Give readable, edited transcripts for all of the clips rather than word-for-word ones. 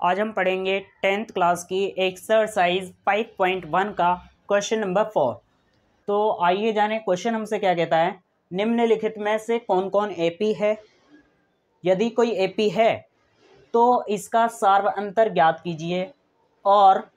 आज हम पढ़ेंगे 10th क्लास की एक्सरसाइज 5.1 का क्वेश्चन नंबर 4। तो आइए जाने क्वेश्चन हमसे क्या कहता है। निम्नलिखित में से कौन कौन एपी है। यदि कोई एपी है तो इसका सार्वअंतर ज्ञात कीजिए और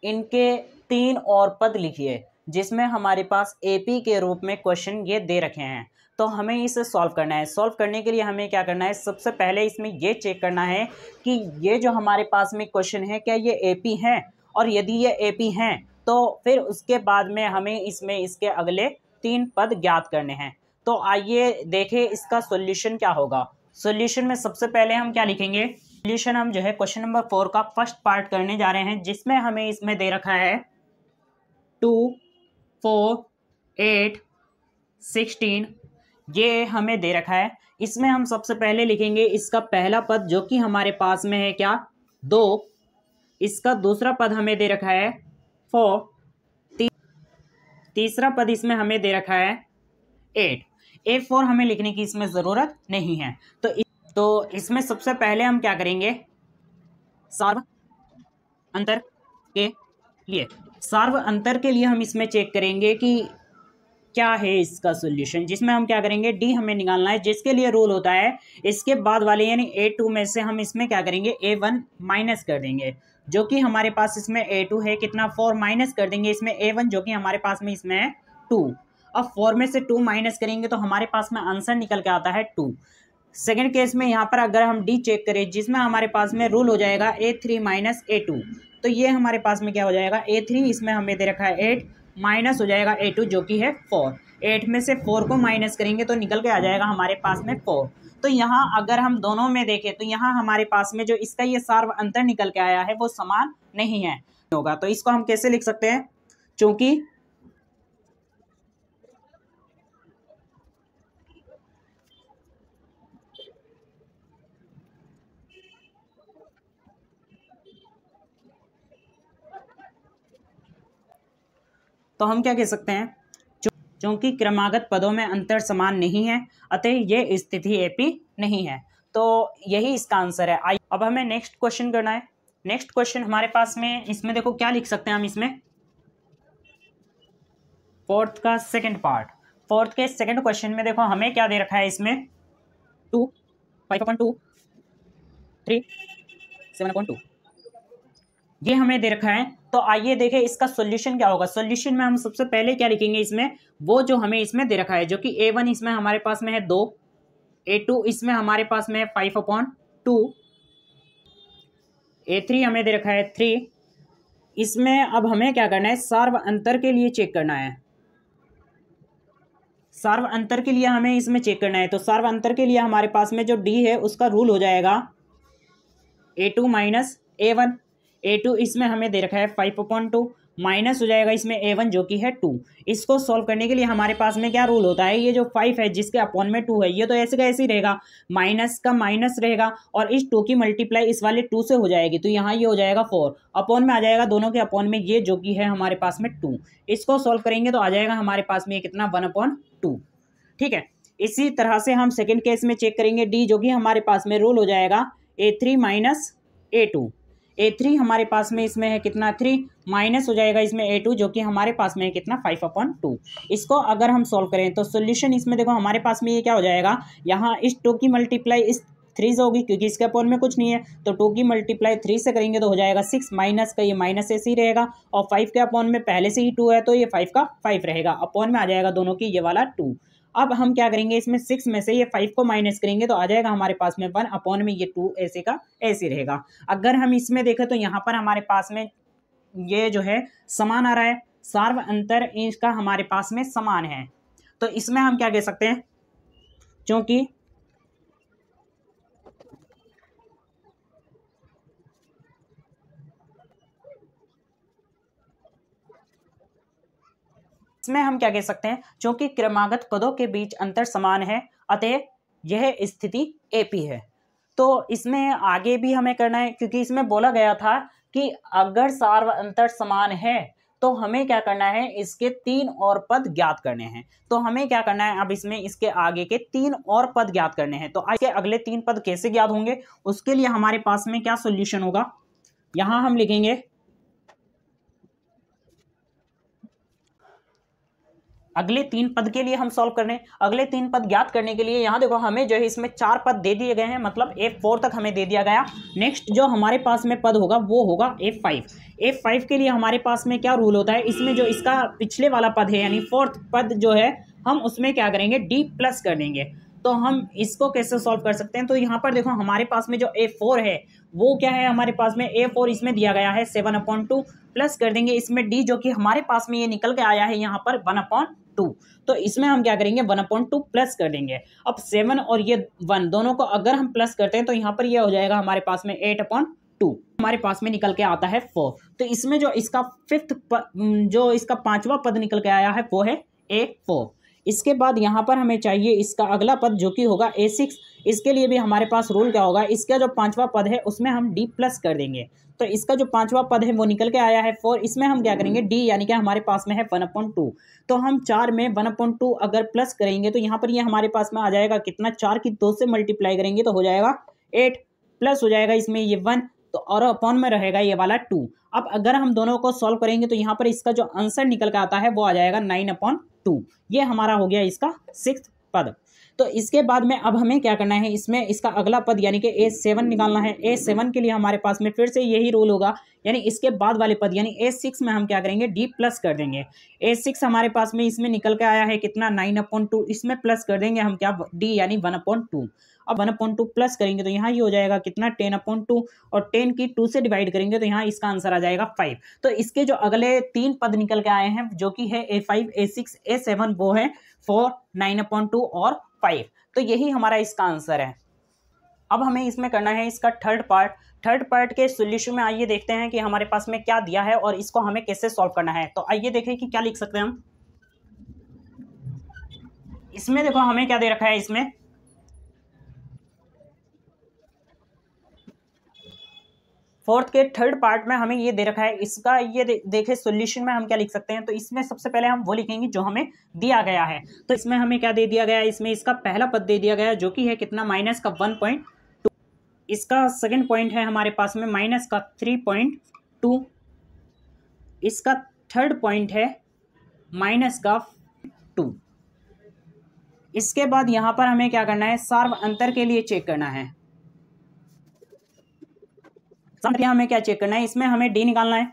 इनके 3 और पद लिखिए, जिसमें हमारे पास एपी के रूप में क्वेश्चन ये दे रखे हैं। तो हमें इसे सॉल्व करना है। सॉल्व करने के लिए हमें क्या करना है, सबसे पहले इसमें ये चेक करना है कि ये जो हमारे पास में क्वेश्चन है क्या ये एपी हैं, और यदि ये एपी हैं तो फिर उसके बाद में हमें इसमें इसके अगले 3 पद ज्ञात करने हैं। तो आइए देखें इसका सॉल्यूशन क्या होगा। सॉल्यूशन में सबसे पहले हम क्या लिखेंगे, सॉल्यूशन हम जो है क्वेश्चन नंबर 4 का फर्स्ट पार्ट करने जा रहे हैं, जिसमें हमें इसमें दे रखा है 2, 4, 8, 16 ये हमें दे रखा है। इसमें हम सबसे पहले लिखेंगे इसका पहला पद जो कि हमारे पास में है क्या 2। इसका दूसरा पद हमें दे रखा है 4। तीसरा पद इसमें हमें दे रखा है 8। A4 हमें लिखने की इसमें ज़रूरत नहीं है। तो इसमें सबसे पहले हम क्या करेंगे, सार्व अंतर के लिए हम इसमें चेक करेंगे कि क्या है इसका सॉल्यूशन, जिसमें हम क्या करेंगे डी हमें निकालना है, जिसके लिए रूल होता है इसके बाद वाले यानी A2 में से हम इसमें क्या करेंगे A1 माइनस कर देंगे, जो कि हमारे पास इसमें A2 है कितना 4 माइनस कर देंगे इसमें A1 जो कि हमारे पास में इसमें है 2। अब 4 में से 2 माइनस करेंगे तो हमारे पास में आंसर निकल के आता है 2। सेकेंड केस में यहाँ पर अगर हम डी चेक करें, जिसमें हमारे पास में रूल हो जाएगा A3 माइनस A2, तो ये हमारे पास में क्या हो जाएगा A3 इसमें हमें दे रखा है 8 माइनस हो जाएगा A2 जो कि है 4। 8 में से 4 को माइनस करेंगे तो निकल के आ जाएगा हमारे पास में 4। तो यहाँ अगर हम दोनों में देखें तो यहाँ हमारे पास में जो इसका ये सार्व अंतर निकल के आया है वो समान नहीं है होगा। तो इसको हम कैसे लिख सकते हैं, चूंकि तो हम क्या कह सकते हैं, क्योंकि क्रमागत पदों में अंतर समान नहीं है अतः ये स्थिति एपी नहीं है। तो यही इसका आंसर है। अब हमें नेक्स्ट क्वेश्चन करना है। नेक्स्ट क्वेश्चन हमारे पास में इसमें देखो क्या लिख सकते हैं हम इसमें, फोर्थ का सेकंड पार्ट। फोर्थ के सेकंड क्वेश्चन में देखो हमें क्या दे रखा है इसमें 2, 5/2, 3, 7/2 ये हमें दे रखा है। तो आइए देखें इसका सॉल्यूशन क्या होगा। सॉल्यूशन में हम सबसे पहले क्या लिखेंगे इसमें, वो जो हमें इसमें दे रखा है जो कि A1 इसमें हमारे पास में है 2, A2 इसमें हमारे पास में है 5/2, A3 हमें दे रखा है 3। इसमें अब हमें क्या करना है, सार्व अंतर के लिए चेक करना है। सार्व अंतर के लिए हमें इसमें चेक करना है। तो सार्व अंतर के लिए हमारे पास में जो D है उसका रूल हो जाएगा A2 माइनस A1। A2 इसमें हमें दे रखा है 5/2 माइनस हो जाएगा इसमें A1 जो कि है 2। इसको सॉल्व करने के लिए हमारे पास में क्या रूल होता है, ये जो 5 है जिसके अपॉन में 2 है ये तो ऐसे का ऐसे ही रहेगा, माइनस का माइनस रहेगा और इस 2 की मल्टीप्लाई इस वाले 2 से हो जाएगी। तो यहाँ ये हो जाएगा 4, अपॉन में आ जाएगा दोनों के अपॉन में ये जो कि है हमारे पास में 2। इसको सॉल्व करेंगे तो आ जाएगा हमारे पास में कितना 1/2। ठीक है। इसी तरह से हम सेकेंड केस में चेक करेंगे डी जो कि हमारे पास में रूल हो जाएगा A3 माइनस A2। A3 हमारे पास में इसमें है कितना 3 माइनस हो जाएगा इसमें A2 जो कि हमारे पास में है कितना 5/2। इसको अगर हम सॉल्व करें तो सॉल्यूशन इसमें देखो हमारे पास में ये क्या हो जाएगा, यहाँ इस 2 की मल्टीप्लाई इस 3 से होगी क्योंकि इसके अपॉन में कुछ नहीं है, तो 2 की मल्टीप्लाई 3 से करेंगे तो हो जाएगा 6, माइनस का ये माइनस ऐसे ही रहेगा और 5 के अपॉन में पहले से ही 2 है तो ये 5 का 5 रहेगा, अपॉन में आ जाएगा दोनों की ये वाला 2। अब हम क्या करेंगे, इसमें 6 में से ये 5 को माइनस करेंगे तो आ जाएगा हमारे पास में 1 अपॉन में ये 2 ऐसे का ऐसे रहेगा। अगर हम इसमें देखें तो यहाँ पर हमारे पास में ये जो है समान आ रहा है, सार्व अंतर इसका हमारे पास में समान है। तो इसमें हम क्या कह सकते हैं, क्योंकि इसमें हम क्या कह सकते हैं, क्योंकि क्रमागत पदों के बीच अंतर समान है अतः यह स्थिति एपी है। तो इसमें आगे भी हमें करना है, क्योंकि इसमें बोला गया था कि अगर सार्व अंतर समान है तो हमें क्या करना है, इसके 3 और पद ज्ञात करने हैं। तो हमें क्या करना है, अब इसमें इसके आगे के 3 और पद ज्ञात करने हैं। तो इसके अगले 3 पद कैसे ज्ञात होंगे, उसके लिए हमारे पास में क्या सॉल्यूशन होगा, यहाँ हम लिखेंगे अगले 3 पद के लिए हम सॉल्व करने, अगले 3 पद ज्ञात करने के लिए यहाँ देखो हमें जो है इसमें 4 पद दे दिए गए हैं, मतलब A4 तक हमें दे दिया गया। नेक्स्ट जो हमारे पास में पद होगा वो होगा A5। A5 के लिए हमारे पास में क्या रूल होता है, इसमें जो इसका पिछले वाला पद है यानी 4th पद जो है हम उसमें क्या करेंगे D प्लस कर देंगे। तो हम इसको कैसे सॉल्व कर सकते हैं, तो यहाँ पर देखो हमारे पास में जो A4 है वो क्या है, हमारे पास में A4 इसमें दिया गया है 7/2 प्लस कर देंगे इसमें D जो कि हमारे पास में ये निकल के आया है यहाँ पर 1/2। तो इसमें हम क्या करेंगे 1/2 प्लस कर देंगे। अब 7 और ये 1 दोनों को अगर हम प्लस करते हैं तो यहाँ पर ये हो जाएगा हमारे पास में 8/2, हमारे पास में निकल के आता है 4। तो इसमें जो इसका जो इसका 5वां पद निकल के आया है वो है A4। इसके बाद यहाँ पर हमें चाहिए इसका अगला पद जो कि होगा A6। इसके लिए भी हमारे पास रूल क्या होगा, इसका जो 5वां पद है उसमें हम D प्लस कर देंगे। तो इसका जो 5वां पद है वो निकल के आया है 4, इसमें हम क्या करेंगे D यानी कि हमारे पास में है 1/2। तो हम 4 में 1/2 अगर प्लस करेंगे तो यहाँ पर ये हमारे पास में आ जाएगा कितना, 4 की 2 से मल्टीप्लाई करेंगे तो हो जाएगा 8, प्लस हो जाएगा इसमें ये 1, तो और अपॉन में रहेगा ये वाला 2। अब अगर हम दोनों को सॉल्व करेंगे तो यहाँ पर इसका जो आंसर निकल के आता है वो आ जाएगा 9/2। ये हमारा हो गया इसका 6th पद। तो इसके बाद में अब हमें क्या करना है, इसमें इसका अगला पद यानी कि A7 निकालना है। A7 के लिए हमारे पास में फिर से यही रूल होगा, यानी इसके बाद वाले पद यानी A6 में हम क्या करेंगे D प्लस कर देंगे। A6 हमारे पास में इसमें निकल के आया है कितना 9/2, इसमें प्लस कर देंगे हम क्या D यानी 1/2। अब 1/2 प्लस करेंगे तो यहाँ ये हो जाएगा कितना 10/2, और 10 की 2 से डिवाइड करेंगे तो यहाँ इसका आंसर आ जाएगा 5। तो इसके जो अगले 3 पद निकल के आए हैं जो कि है A5, A6, A7 वो है 4, 9/2 और 5। तो यही हमारा इसका आंसर है। अब हमें इसमें करना है इसका थर्ड पार्ट के सॉल्यूशन में आइए देखते हैं कि हमारे पास में क्या दिया है और इसको हमें कैसे सॉल्व करना है। तो आइए देखें कि क्या लिख सकते हैं हम। इसमें देखो हमें क्या दे रखा है, इसमें फोर्थ के थर्ड पार्ट में हमें ये दे रखा है। इसका ये देखे सॉल्यूशन में हम क्या लिख सकते हैं। तो इसमें सबसे पहले हम वो लिखेंगे जो हमें दिया गया है। तो इसमें हमें क्या दे दिया गया है, इसमें इसका पहला पद दे दिया गया है जो कि है कितना -1.2। इसका सेकंड पॉइंट है हमारे पास में -3.2। इसका थर्ड पॉइंट है -2। इसके बाद यहाँ पर हमें क्या करना है, सार्व अंतर के लिए चेक करना है। हमें क्या चेक करना है, इसमें हमें D निकालना है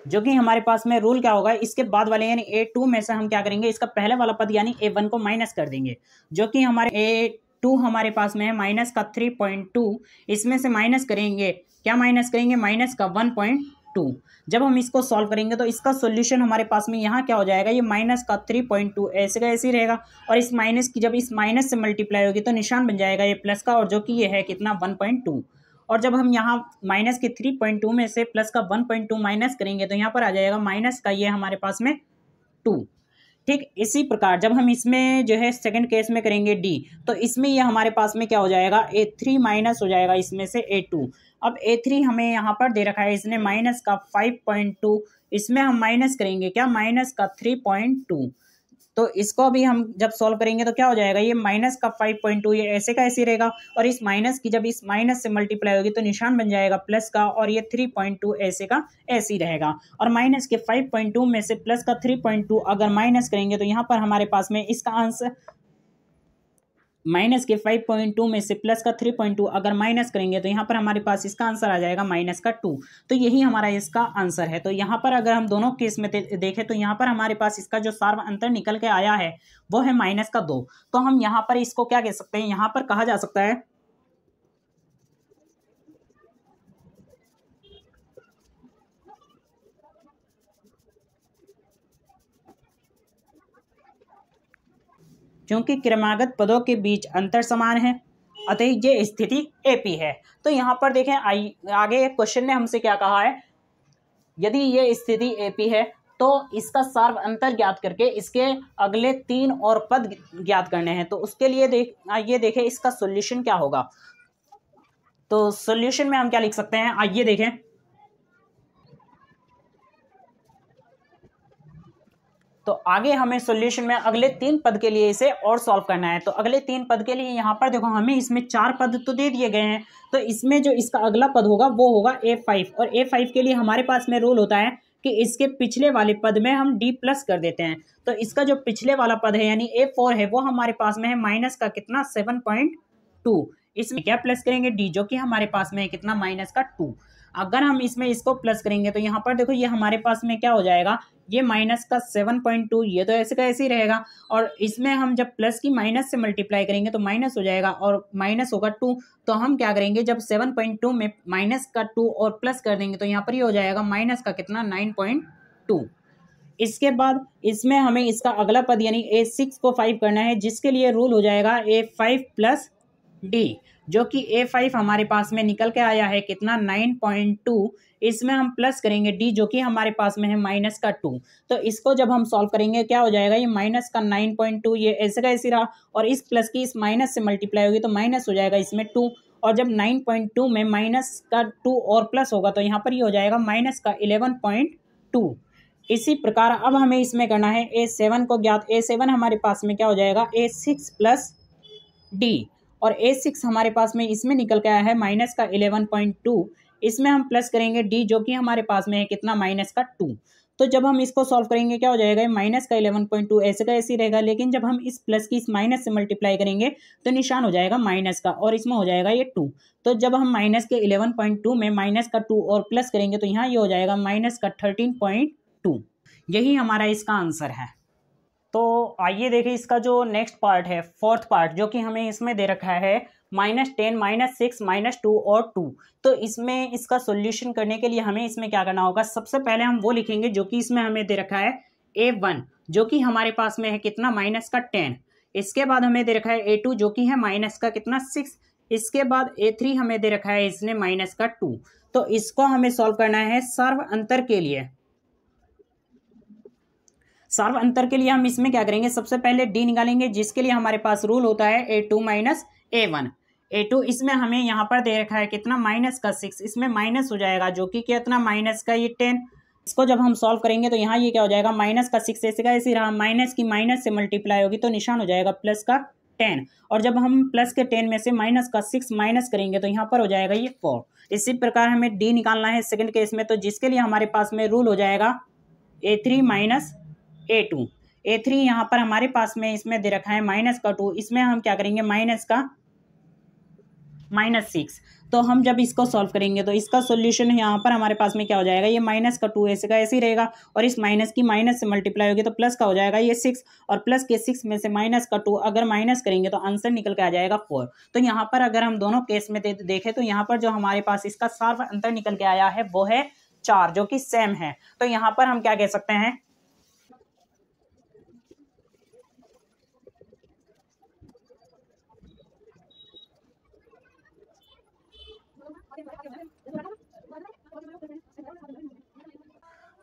जो कि हमारे पास में रूल क्या होगा, इसके बाद वाले यानी A2 में से हम क्या करेंगे, इसका पहले वाला पद यानी A1 को माइनस कर देंगे जो कि हमारे A2 हमारे पास में है -3.2। इसमें से माइनस करेंगे, क्या माइनस करेंगे, -1.2। जब हम इसको सॉल्व करेंगे तो इसका सॉल्यूशन हमारे पास में यहाँ क्या हो जाएगा, ये -3.2 ऐसे का ऐसे ही रहेगा, और इस माइनस की जब इस माइनस से मल्टीप्लाई होगी तो निशान बन जाएगा ये प्लस का, और जो कि ये है कितना 1.2। और जब हम यहाँ माइनस के 3.2 में से प्लस का 1.2 माइनस करेंगे तो यहाँ पर आ जाएगा माइनस का ये हमारे पास में 2। ठीक इसी प्रकार जब हम इसमें जो है सेकंड केस में करेंगे D, तो इसमें ये हमारे पास में क्या हो जाएगा, A3 माइनस हो जाएगा इसमें से A2। अब A3 हमें यहाँ पर दे रखा है इसने माइनस का 5.2, इसमें हम माइनस करेंगे क्या, माइनस का 3.2। तो इसको भी हम जब सॉल्व करेंगे तो क्या हो जाएगा, ये माइनस का 5.2 ये ऐसे का ऐसे रहेगा, और इस माइनस की जब इस माइनस से मल्टीप्लाई होगी तो निशान बन जाएगा प्लस का, और ये 3.2 ऐसे का ऐसे ही रहेगा। और माइनस के 5.2 में से प्लस का 3.2 अगर माइनस करेंगे तो यहाँ पर हमारे पास में इसका आंसर, माइनस के 5.2 में से प्लस का 3.2 अगर माइनस करेंगे तो यहाँ पर हमारे पास इसका आंसर आ जाएगा -2। तो यही हमारा इसका आंसर है। तो यहाँ पर अगर हम दोनों केस में देखें तो यहाँ पर हमारे पास इसका जो सार्व अंतर निकल के आया है वो है -2। तो हम यहाँ पर इसको क्या कह सकते हैं, यहाँ पर कहा जा सकता है क्योंकि क्रमागत पदों के बीच अंतर समान है अतः ये स्थिति AP है। तो यहाँ पर देखें आगे एक क्वेश्चन ने हमसे क्या कहा है, यदि ये स्थिति AP है तो इसका सार्व अंतर ज्ञात करके इसके अगले 3 और पद ज्ञात करने हैं। तो उसके लिए आइए देखें इसका सॉल्यूशन क्या होगा। तो सॉल्यूशन में हम क्या लिख सकते हैं, आइए देखें। तो आगे हमें सॉल्यूशन में अगले 3 पद के लिए इसे और सॉल्व करना है। तो अगले 3 पद के लिए यहाँ पर देखो हमें इसमें 4 पद तो दे दिए गए हैं, तो इसमें जो इसका अगला पद होगा वो होगा A5, और A5 के लिए हमारे पास में रूल होता है कि इसके पिछले वाले पद में हम D प्लस कर देते हैं। तो इसका जो पिछले वाला पद है यानी A4 है वो हमारे पास में है माइनस का कितना 7.2, इसमें क्या प्लस करेंगे D, जो कि हमारे पास में है कितना माइनस का 2। अगर हम इसमें इसको प्लस करेंगे तो यहाँ पर देखो ये हमारे पास में क्या हो जाएगा, ये माइनस का 7.2, ये तो ऐसे का ऐसे ही रहेगा, और इसमें हम जब प्लस की माइनस से मल्टीप्लाई करेंगे तो माइनस हो जाएगा और माइनस होगा 2। तो हम क्या करेंगे, जब 7.2 में माइनस का 2 और प्लस कर देंगे तो यहाँ पर ये हो जाएगा माइनस का कितना 9.2। इसके बाद इसमें हमें इसका अगला पद यानी A6 को 5 करना है, जिसके लिए रूल हो जाएगा A5 प्लस D, जो कि A5 हमारे पास में निकल के आया है कितना 9.2। इसमें हम प्लस करेंगे D, जो कि हमारे पास में है माइनस का 2। तो इसको जब हम सॉल्व करेंगे क्या हो जाएगा, ये माइनस का 9.2 ये ऐसे का ऐसे रहा, और इस प्लस की इस माइनस से मल्टीप्लाई होगी तो माइनस हो जाएगा इसमें 2, और जब 9.2 में माइनस का 2 और प्लस होगा तो यहाँ पर ये हो जाएगा माइनस का 11.2। इसी प्रकार अब हमें इसमें करना है A7 को ज्ञात। A7 हमारे पास में क्या हो जाएगा A6 प्लस D, और A6 हमारे पास में इसमें निकल के आया है माइनस का 11.2। इसमें हम प्लस करेंगे D, जो कि हमारे पास में है कितना माइनस का 2। तो जब हम इसको सॉल्व करेंगे क्या हो जाएगा, माइनस का 11.2 ऐसे का ऐसे ही रहेगा, लेकिन जब हम इस प्लस की इस माइनस से मल्टीप्लाई करेंगे तो निशान हो जाएगा माइनस का, और इसमें हो जाएगा ये 2। तो जब हम माइनस के 11.2 में माइनस का 2 और प्लस करेंगे तो यहाँ ये हो जाएगा माइनस का 13.2। यही हमारा इसका आंसर है। तो आइए देखें इसका जो नेक्स्ट पार्ट है, फोर्थ पार्ट, जो कि हमें इसमें दे रखा है -10, -6, -2 और 2। तो इसमें इसका सॉल्यूशन करने के लिए हमें इसमें क्या करना होगा, सबसे पहले हम वो लिखेंगे जो कि इसमें हमें दे रखा है A1, जो कि हमारे पास में है कितना माइनस का 10। इसके बाद हमें दे रखा है A2, जो कि है माइनस का कितना 6। इसके बाद A3 हमें दे रखा है इसने माइनस का 2। तो इसको हमें सॉल्व करना है सर्व अंतर के लिए। सर्व अंतर के लिए हम इसमें क्या करेंगे, सबसे पहले D निकालेंगे, जिसके लिए हमारे पास रूल होता है A2 माइनस A1। A2 इसमें हमें यहाँ पर दे रखा है कितना माइनस का 6, इसमें माइनस हो जाएगा जो कि कितना माइनस का ये 10। इसको जब हम सॉल्व करेंगे तो यहाँ ये क्या हो जाएगा माइनस का 6 ऐसे का ऐसे रहा, माइनस की माइनस से मल्टीप्लाई होगी तो निशान हो जाएगा प्लस का 10, और जब हम प्लस के 10 में से माइनस का 6 माइनस करेंगे तो यहाँ पर हो जाएगा ये 4। इसी प्रकार हमें D निकालना है सेकेंड केस में, तो जिसके लिए हमारे पास में रूल हो जाएगा A3 माइनस A2। A3 यहाँ पर हमारे पास में इसमें दे रखा है माइनस का 2, इसमें हम क्या करेंगे माइनस का -6। तो हम जब इसको सॉल्व करेंगे तो इसका सॉल्यूशन यहाँ पर हमारे पास में क्या हो जाएगा, ये माइनस का 2 ऐसे का ऐसे ही रहेगा, और इस माइनस की माइनस से मल्टीप्लाई होगी तो प्लस का हो जाएगा ये 6, और प्लस के 6 में से माइनस का 2 अगर माइनस करेंगे तो आंसर निकल के आ जाएगा 4। तो यहाँ पर अगर हम दोनों केस में देखें तो यहाँ पर जो हमारे पास इसका सर्व अंतर निकल के आया है वो है 4, जो कि सेम है। तो यहाँ पर हम क्या कह सकते हैं,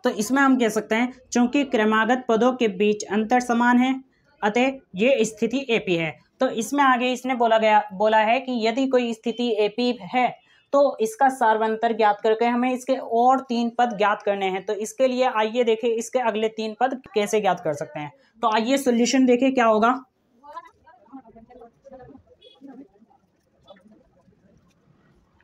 तो इसमें हम कह सकते हैं चूंकि क्रमागत पदों के बीच अंतर समान है अतः ये स्थिति एपी है। तो इसमें आगे इसने बोला है कि यदि कोई स्थिति एपी है तो इसका सार्वंतर ज्ञात करके हमें इसके और 3 पद ज्ञात करने हैं। तो इसके लिए आइए देखें इसके अगले 3 पद कैसे ज्ञात कर सकते हैं। तो आइए सॉल्यूशन देखें क्या होगा।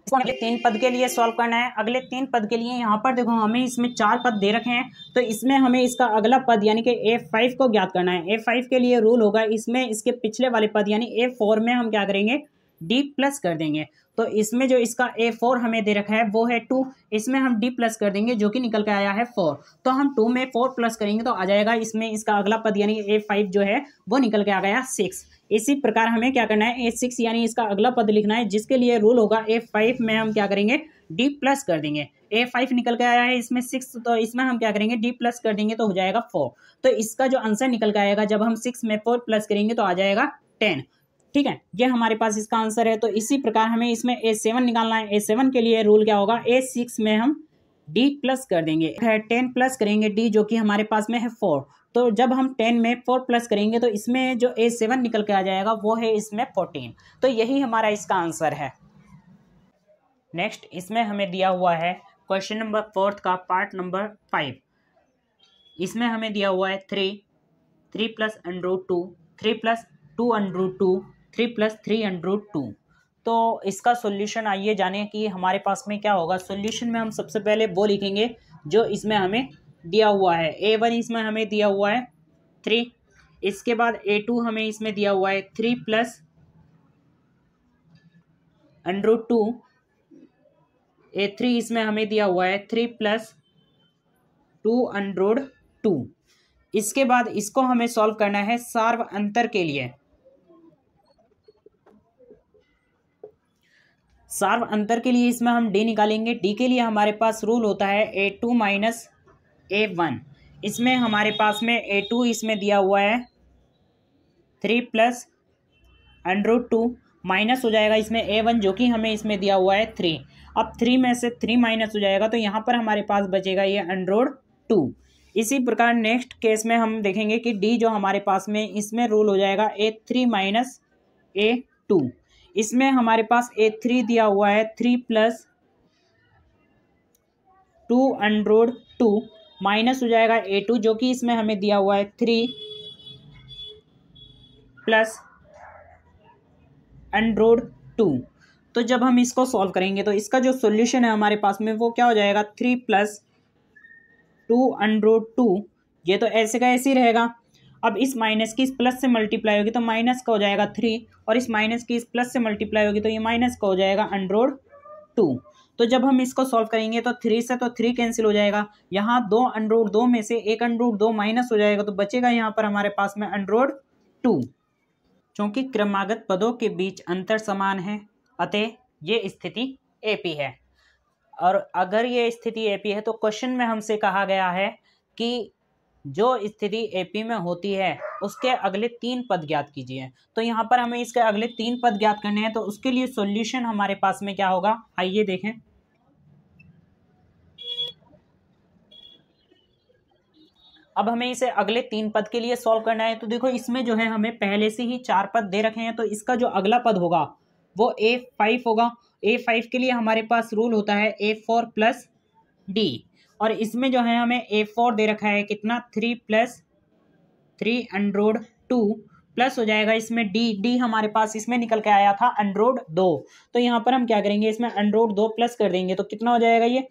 अगले 3 पद के लिए सॉल्व करना है। अगले 3 पद के लिए यहाँ पर देखो हमें इसमें 4 पद दे रखे हैं, तो इसमें हमें इसका अगला पद यानी कि A5 को ज्ञात करना है। A5 के लिए रूल होगा इसमें इसके पिछले वाले पद यानी A4 में हम क्या करेंगे D प्लस कर देंगे। तो इसमें जो इसका A4 हमें दे रखा है वो है 2, इसमें हम D प्लस कर देंगे जो कि निकल के आया है 4। तो हम 2 में 4 प्लस करेंगे तो आ जाएगा इसमें इसका अगला पद यानी A5 जो है वो निकल के आ गया 6। इसी प्रकार हमें क्या करना है A6 यानी इसका अगला पद लिखना है, जिसके लिए रूल होगा A5 में हम क्या करेंगे D प्लस कर देंगे। A5 निकल के आया है इसमें 6, तो इसमें हम क्या करेंगे D प्लस कर देंगे तो हो जाएगा 4। तो इसका जो आंसर निकल के आएगा जब हम 6 में 4 प्लस करेंगे तो आ जाएगा 10। ठीक है, ये हमारे पास इसका आंसर है। तो इसी प्रकार हमें इसमें A7 निकालना है। A7 के लिए रूल क्या होगा, A6 में हम D प्लस कर देंगे, 10 प्लस करेंगे D जो कि हमारे पास में है 4। तो जब हम 10 में 4 प्लस करेंगे तो इसमें जो A7 निकल के आ जाएगा वो है इसमें 14। तो यही हमारा इसका आंसर है। नेक्स्ट इसमें हमें दिया हुआ है क्वेश्चन नंबर 4 का पार्ट नंबर 5। इसमें हमें दिया हुआ है 3, 3 plus under 2, 3 plus 2 under 2, 3 plus 3 under 2। तो इसका सॉल्यूशन आइए जाने कि हमारे पास में क्या होगा। सॉल्यूशन में हम सबसे पहले वो लिखेंगे जो इसमें हमें दिया हुआ है। A1 इसमें हमें दिया हुआ है 3, इसके बाद A2 हमें इसमें दिया हुआ है 3 प्लस अंडर 2, A3 इसमें हमें दिया हुआ है 3 प्लस 2 अंडर 2। इसके बाद इसको हमें सॉल्व करना है सार्व अंतर के लिए। सार्व अंतर के लिए इसमें हम डी निकालेंगे। डी के लिए हमारे पास रूल होता है A2 माइनस A1। इसमें हमारे पास में A2 इसमें दिया हुआ है 3 प्लस अंडर 2, माइनस हो जाएगा इसमें A1 जो कि हमें इसमें दिया हुआ है 3। अब 3 में से 3 माइनस हो जाएगा तो यहाँ पर हमारे पास बचेगा ये अंडर 2। इसी प्रकार नेक्स्ट केस में हम देखेंगे कि डी जो हमारे पास में इसमें रूल हो जाएगा A3 माइनस A2। इसमें हमारे पास A3 दिया हुआ है 3 प्लस 2 अंडर 2, माइनस हो जाएगा A2 जो कि इसमें हमें दिया हुआ है 3 प्लस अंडर 2। तो जब हम इसको सॉल्व करेंगे तो इसका जो सॉल्यूशन है हमारे पास में वो क्या हो जाएगा 3 प्लस 2 अंडर 2। ये तो ऐसे का ऐसे ही रहेगा। अब इस माइनस की इस प्लस से मल्टीप्लाई होगी तो माइनस का हो जाएगा 3, और इस माइनस की इस प्लस से मल्टीप्लाई होगी तो ये माइनस का हो जाएगा अंडर 2। तो जब हम इसको सॉल्व करेंगे तो 3 से तो 3 कैंसिल हो जाएगा। यहाँ 2 अंडर 2 में से एक अंडर 2 माइनस हो जाएगा तो बचेगा यहाँ पर हमारे पास में अंडर 2। क्योंकि क्रमागत पदों के बीच अंतर समान है अतः ये स्थिति एपी है। और अगर ये स्थिति एपी है तो क्वेश्चन में हमसे कहा गया है कि जो स्थिति एपी में होती है उसके अगले 3 पद ज्ञात कीजिए। तो यहाँ पर हमें इसके अगले 3 पद ज्ञात करने हैं। तो उसके लिए सॉल्यूशन हमारे पास में क्या होगा, आइए देखें। अब हमें इसे अगले 3 पद के लिए सॉल्व करना है। तो देखो इसमें जो है हमें पहले से ही 4 पद दे रखे हैं, तो इसका जो अगला पद होगा वो A5 होगा। A5 के लिए हमारे पास रूल होता है A4 प्लस D, और इसमें जो है हमें A4 दे रखा है कितना 3 प्लस 3 अंडर 2, प्लस हो जाएगा इसमें D हमारे पास इसमें निकल के आया था अंडर 2। तो यहाँ पर हम क्या करेंगे, इसमें अंडर 2 प्लस कर देंगे तो कितना हो जाएगा, ये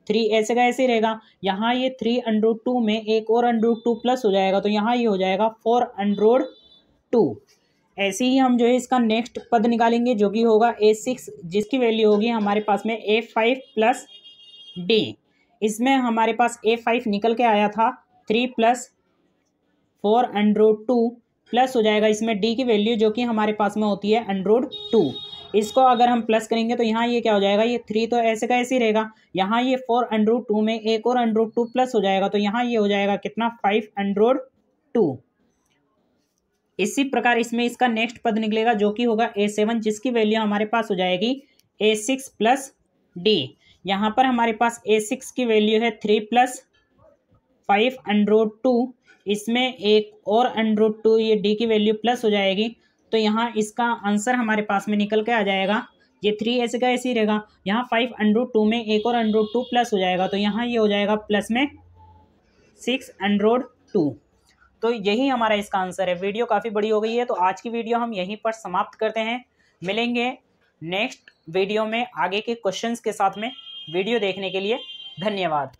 3 ऐसे का ऐसे रहेगा। यहाँ ये 3 अंडर 2 में एक और अंडर 2 प्लस हो जाएगा तो यहाँ ये हो जाएगा 4 अंडर 2। ऐसे ही हम जो है इसका नेक्स्ट पद निकालेंगे जो कि होगा A6, जिसकी वैल्यू होगी हमारे पास में A5 प्लस D। इसमें हमारे पास A5 निकल के आया था 3 प्लस 4 अंडर 2, प्लस हो जाएगा इसमें D की वैल्यू जो कि हमारे पास में होती है अंडर 2। इसको अगर हम प्लस करेंगे तो यहाँ ये क्या हो जाएगा, ये 3 तो ऐसे का ऐसे ही रहेगा। यहाँ ये 4 अंडर 2 में एक और अंडर 2 प्लस हो जाएगा तो यहाँ ये हो जाएगा कितना 5 अंडर 2। इसी प्रकार इसमें इसका नेक्स्ट पद निकलेगा जो कि होगा A7, जिसकी वैल्यू हमारे पास हो जाएगी A6 प्लस D। यहाँ पर हमारे पास A6 की वैल्यू है 3 प्लस 5 अंडर 2, इसमें एक और अंडर 2, ये D की वैल्यू प्लस हो जाएगी तो यहाँ इसका आंसर हमारे पास में निकल के आ जाएगा। ये 3 ऐसे का ऐसे ही रहेगा। यहाँ 5 अंडर 2 में एक और अंडर 2 प्लस हो जाएगा तो यहाँ ये हो जाएगा प्लस में 6 अंडर 2। तो यही हमारा इसका आंसर है। वीडियो काफ़ी बड़ी हो गई है तो आज की वीडियो हम यहीं पर समाप्त करते हैं। मिलेंगे नेक्स्ट वीडियो में आगे के क्वेश्चंस के साथ में। वीडियो देखने के लिए धन्यवाद।